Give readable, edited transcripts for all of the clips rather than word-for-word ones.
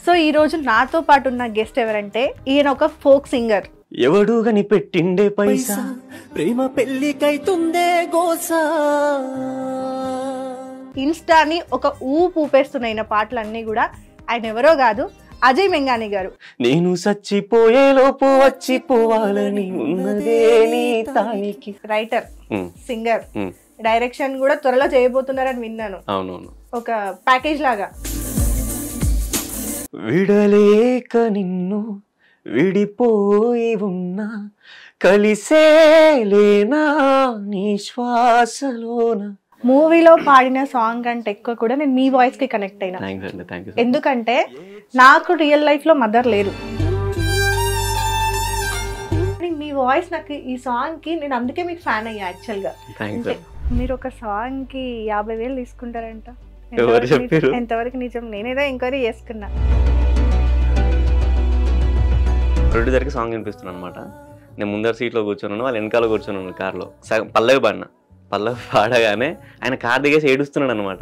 So ఈ రోజు నాతో పాటు ఉన్న గెస్ట్ ఎవరంటే ఈయన ఒక ఫోక్ సింగర్. ఎవడు గని పెట్టిండే పైసా ప్రేమ పెళ్లికైతుందే గోసా. ఇన్స్టాని ఒక ఊపేస్తున్న పాటలన్నీ కూడా ఆయన ఎవరో కాదు, అజయ్ మెంగాని గారు. నేను సచ్చిపోయే లోపు వచ్చిపోవాలని ఉన్నదే నీ తానికి. రైటర్, సింగర్, డైరెక్షన్ కూడా త్వరలో చేయబోతున్నారని విన్నాను. అవునవును, ఒక ప్యాకేజ్ లాగా. విడలేక నిన్ను విడిపోయి ఉన్నా కలిసేలేనా నీ శ్వాసలోన. మూవీలో పాడిన సాంగ్ కంటే ఎక్కువ కూడా నేను మీ వాయిస్ కి కనెక్ట్ అయినా. ఎందుకంటే నాకు రియల్ లైఫ్ లో మదర్ లేరు. మీ వాయిస్ నాకు ఈ సాంగ్ కి నేను అందుకే మీకు ఫ్యాన్ అయ్యా యాక్చువల్ గా. మీరు ఒక సాంగ్ కి 50,000 తీసుకుంటారంట. ఎంతవరకు నిజం? నేనేదో ఎంక్వైరీ చేసుకున్నా. ప్రొడ్యూసర్కి సాంగ్ వినిపిస్తున్నాను అనమాట. నేను ముందర సీట్లో కూర్చున్నాను, వాళ్ళు వెనకాల కూర్చున్నాను కార్లో. పల్లవి పాడినా. పల్లవి పాడగానే ఆయన కార్ దిగేసి ఏడుస్తున్నాడు అనమాట.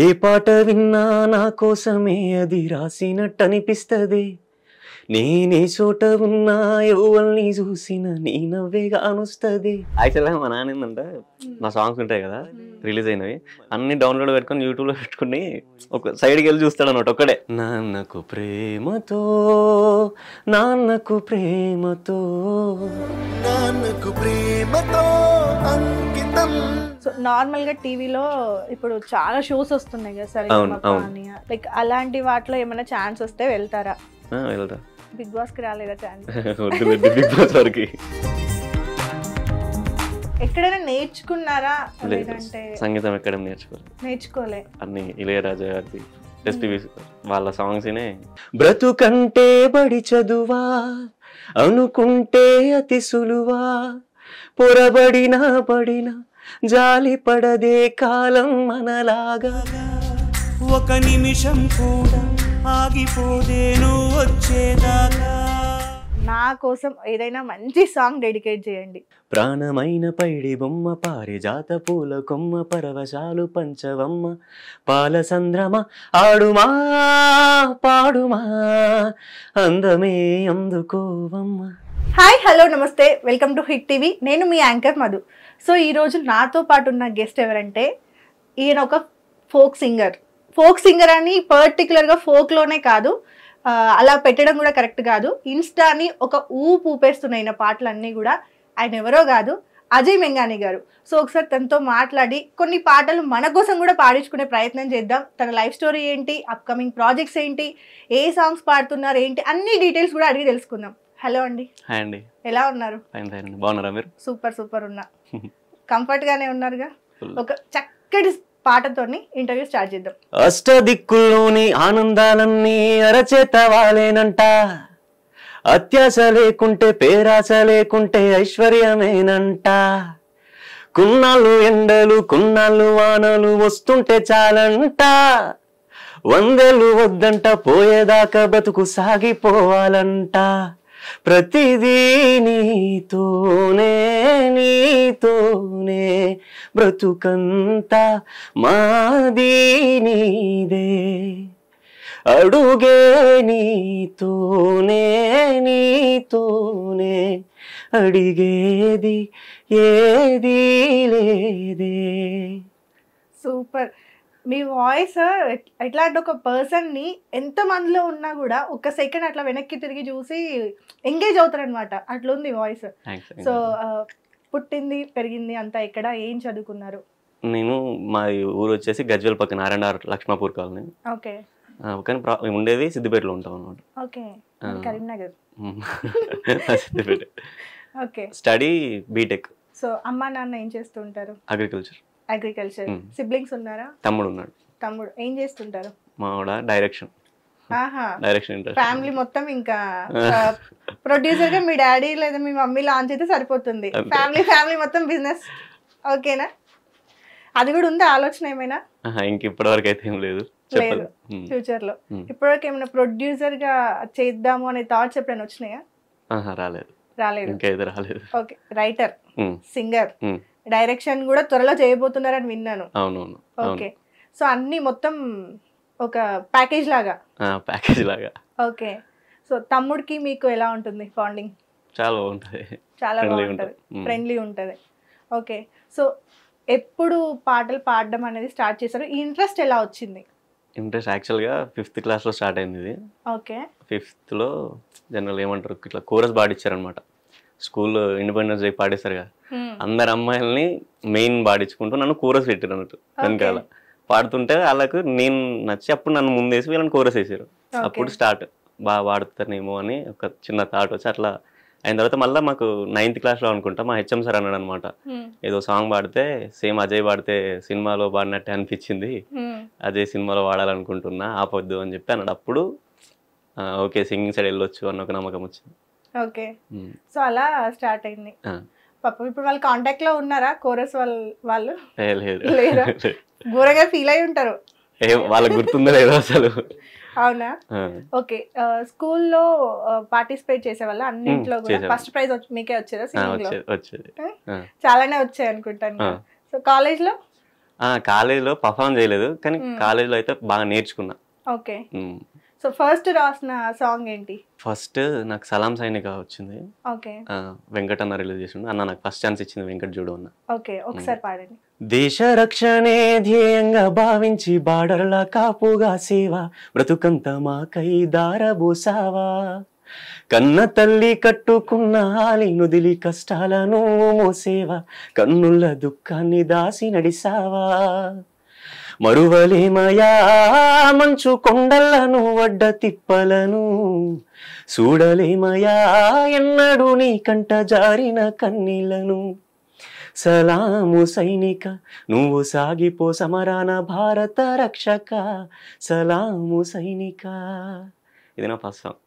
ఏ పాట విన్నా నా కోసమే అది రాసినట్టు అనిపిస్తుంది. నేనే చోట ఉన్నా ఎవరిని చూసిన నీ నవ్వే కానొస్తుంది. యాక్చువల్గా మా నాన్న ఏంటంటే నా సాంగ్స్ ఉంటాయి కదా రిలీజ్ అయినవి అన్ని డౌన్లోడ్ పెట్టుకొని యూట్యూబ్లో పెట్టుకుని ఒక సైడ్కి వెళ్ళి చూస్తాడు అనమాట ఒక్కడే. నాన్నకు ప్రేమతో నాన్నకు ప్రేమతో నాన్నకు ప్రేమతో అంకితం. సో నార్మల్ గా టీవీలో ఇప్పుడు చాలా షోస్ వస్తున్నాయి కదా సరే, లైక్ అలాంటి వాటిలో ఏమైనా ఛాన్స్ వస్తే వెళ్తారా? వెళ్తా. బిగ్ బాస్ కి రాలేదా ఛాన్స్? బిగ్ బాస్ వరకు ఎక్కడైనా నేర్చుకున్నారా? లేదంటే సంగీతం ఎక్కడ నేర్చుకోలే. అన్ని ఇళయరాజా గారి ఎస్పీబీ వాళ్ళ సాంగ్స్ బ్రతుకంటే బడి చదువా అనుకుంటే అతి సులువా పొరబడినా పడినా జాలి పడదే కాలం మనలాగా. ఒక నిమిషం కూడా ఆగిపోదేను వచ్చేదాకా. నా కోసం ఏదైనా మంచి సాంగ్ డెడికేట్ చేయండి. ప్రాణమైన పైడి బొమ్మ పారిజాత పూల కొమ్మ పరవశాలు పంచవమ్మ పాల సంద్రమ ఆడుమా పాడుమా అందమే అందుకోవమ్మ. హాయ్, హలో, నమస్తే, వెల్కమ్ టు హిట్ టీవీ. నేను మీ యాంకర్ మధు. సో ఈరోజు నాతో పాటు ఉన్న గెస్ట్ ఎవరంటే ఈయన ఒక ఫోక్ సింగర్. ఫోక్ సింగర్ అని పర్టికులర్గా ఫోక్లోనే కాదు, అలా పెట్టడం కూడా కరెక్ట్ కాదు. ఇన్స్టాని ఒక ఊపేస్తున్న పాటలన్నీ కూడా ఆయన ఎవరో కాదు, అజయ్ మెంగాని గారు. సో ఒకసారి తనతో మాట్లాడి కొన్ని పాటలు మన కోసం కూడా పాడించుకునే ప్రయత్నం చేద్దాం. తన లైఫ్ స్టోరీ ఏంటి, అప్కమింగ్ ప్రాజెక్ట్స్ ఏంటి, ఏ సాంగ్స్ పాడుతున్నారు ఏంటి, అన్ని డీటెయిల్స్ కూడా అడిగి తెలుసుకుందాం. హలో అండి. హాయ్ అండి. ఎలా ఉన్నారు? బాగున్నారా మీరు? సూపర్ ఉన్నా. కంఫర్ట్ గానే ఉన్నారుగా? ఒక చక్కటి పాటతోని ఇంటర్వ్యూ స్టార్ట్ చేద్దాం. అష్టదిక్కుల్లోని ఆనందాలన్నీ అరచేత వాలేనంట. అత్యాశ లేకుంటే పేరాశ లేకుంటే ఐశ్వర్యమేనంట. కున్నాళ్ళు ఎండలు కున్నాళ్ళు వానలు వస్తుంటే చాలంట. 100 ఏళ్ళు వద్దంట, పోయేదాకా బతుకు సాగిపోవాలంట. ప్రతిదీ నీతోనే నీతోనే బ్రతుకంతా మాది నీదే. అడుగే నీతోనే నీతోనే అడిగేది ఏది లేదే. సూపర్. మీ వాయిస్ ఎట్లా అంటే ఒక పర్సన్ని ఎంత మందిలో ఉన్నా కూడా ఒక సెకండ్ అట్లా వెనక్కి తిరిగి చూసి ఎంగేజ్ అవుతారనమాట. అట్లా ఉంది వాయిస్. సో పుట్టింది పెరిగింది అంతా ఇక్కడ, ఏం చదువుకున్నారు? నేను మా ఊరు వచ్చేసి గజ్వేల్ పక్కన R&R లక్ష్మాపూర్ కాలనీ. ఓకే. కానీ ఉండేది సిద్దిపేటలో ఉంటాం అనమాట. Okay. Karimnagar. Siddipet. Okay. Study BTech. So అమ్మా నాన్న ఏం చేస్తుంటారు? అగ్రికల్చర్. సిబ్లింగ్స్ ఉన్నారా? తమ్ముడు ఉన్నాడు. తమ్ముడు ఏం చేస్తుంటారు? మావాడ డైరెక్షన్. ఫ్యామిలీ మొత్తం ఇంకా ప్రొడ్యూసర్ గా మీ డాడీ లేదా మీ మమ్మీ లాంచ్ అయితే సరిపోతుంది. ఫ్యామిలీ మొత్తం బిజినెస్. ఓకేనా? అది కూడా ఉందా ఆలోచన ఏమైనా? ఇంక ఇప్పటి వరకు అయితే ఏం లేదు. ఫ్యూచర్ లో ఇప్పటివరకు ఏమైనా ప్రొడ్యూసర్ గా చేద్దాము అనే థాట్స్ ఎప్పుడైనా వచ్చినాయా? రాలేదు. ఓకే. రైటర్, సింగర్, డైరెక్షన్ కూడా త్వరలో చేయబోతున్నారని విన్నాను. అవునవును. ఓకే. సో అన్ని మొత్తం ఒక ప్యాకేజ్ లాగా. ప్యాకేజ్ లాగా. ఓకే. సో తమ్ముడికి మీకు ఎలా ఉంటుంది బాండింగ్? చాలా బాగుంటుంది, చాలా బాగుంటుంది, ఫ్రెండ్లీ ఉంటుంది. ఓకే. సో ఎప్పుడు పాటలు పాడడం అనేది స్టార్ట్ చేశారు? ఈ ఇంట్రెస్ట్ ఎలా వచ్చింది? ఇంట్రెస్ట్ యాక్చువల్గా 5th క్లాస్లో స్టార్ట్ అయింది ఇది. ఓకే. 5thలో జనరల్ ఏమంటారు ఇట్లా కోరస్ పాడించారనమాట. స్కూల్లో ఇండిపెండెన్స్ డే పాడేస్తారు కదా, అందరు అమ్మాయిల్ని మెయిన్ పాడించుకుంటూ నన్ను కోరస్ పెట్టారు అన్నట్టు. వెనకాల పాడుతుంటే వాళ్ళకు నేను నచ్చి అప్పుడు నన్ను ముందేసి వీళ్ళని కోరస్ వేసారు. అప్పుడు స్టార్ట్ బాగా పాడుతానేమో అని ఒక చిన్న థాట్ వచ్చి అట్లా అయిన తర్వాత మళ్ళీ మాకు 9th క్లాస్లో అనుకుంటా మా హెచ్ఎం సార్ అన్నాడు అనమాట, ఏదో సాంగ్ పాడితే సేమ్ అజయ్ పాడితే సినిమాలో పాడినట్టే అనిపించింది, అజయ్ సినిమాలో పాడాలనుకుంటున్నా ఆపొద్దు అని చెప్పి అన్నాడు. అప్పుడు ఓకే సింగింగ్ సైడ్ వెళ్ళొచ్చు అన్న ఒక నమ్మకం వచ్చింది. ఓకే. సో అలా స్టార్ట్ అయింది. పాపం ఇప్పుడు వాళ్ళు కాంటాక్ట్ లో ఉన్నారా కోరస్ వాళ్ళు? లేరా? ఘోరంగా ఫీల్ అయి ఉంటారు. వాళ్ళకి గుర్తుందో లేదో అసలు. అవునా? ఓకే. స్కూల్లో పార్టిసిపేట్ చేసే వాళ్ళ అన్నింట్లో కూడా ఫస్ట్ ప్రైజ్ మీకే వచ్చేదా సింగింగ్ లో? వచ్చేది, చాలానే వచ్చాయి అనుకుంటాను. సో కాలేజ్లో పర్ఫార్మ్ చేయలేదు, కానీ కాలేజ్లో అయితే బాగా నేర్చుకున్నా. ఓకే. సో ఫస్ట్ రాసిన సాంగ్ ఏంటి? ఫస్ట్ నాకు సలాం సైనిక వచ్చింది. ఓకే. వెంకటన్న రిలీజ్ చేసిండు అన్న, నాకు ఫస్ట్ ఛాన్స్ ఇచ్చింది వెంకట్ చూడు అన్న. ఓకే, ఒకసారి పాడండి. దేశ రక్షణే ధ్యేయంగా భావించి బార్డర్ల కాపుగా సేవ బ్రతుకంత మాకై దారబోసావా, కన్న తల్లి కట్టుకున్న ఆలి నుదిలి కష్టాలను మోసేవా, కన్నుల దుఃఖాన్ని దాసి నడిసావా, మరువలేమయా మంచు కొండలను వడ్డ తిప్పలను, చూడలేమయా ఎన్నడూ నీ కంట జారిన కన్నీళ్లను, సలాము సైనిక నువ్వు సాగిపో సమరాన భారత రక్షక, సలాము సైనిక. ఇది నా ఫస్ట్ సాంగ్.